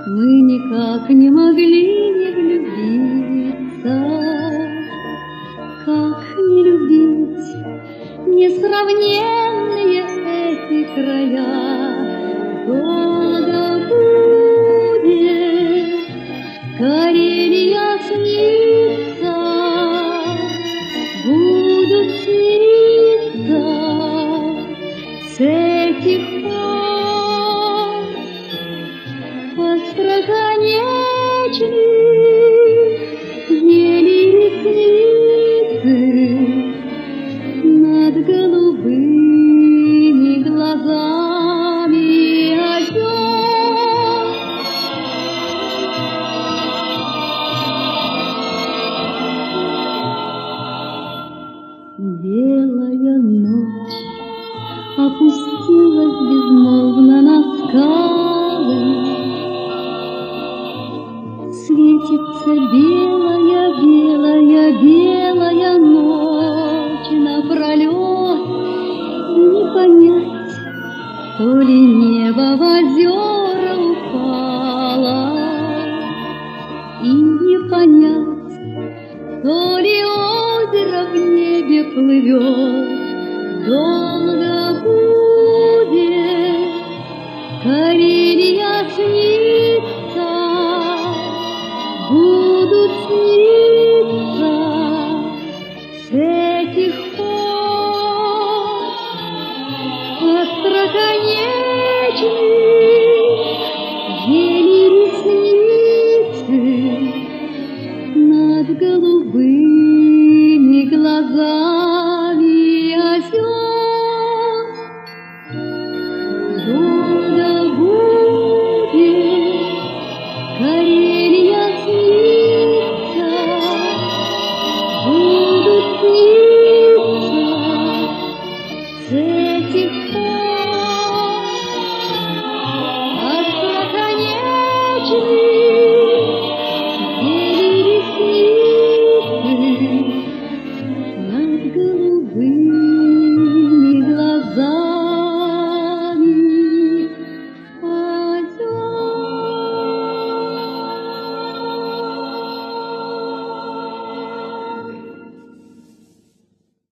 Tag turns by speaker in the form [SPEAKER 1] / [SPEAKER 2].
[SPEAKER 1] Мы никак не могли не влюбиться. Как не любить несравненные эти края? Долго будет Карелия снится, буду сниться с этих пор. Остроконечных ели ресницы над голубыми глазами озер. Белая ночь опустилась безмолвно на скалы. Светится белая, белая, белая ночь напролет. Не понять, то ли небо в озера упало, и не понять, то ли озеро в небе плывет.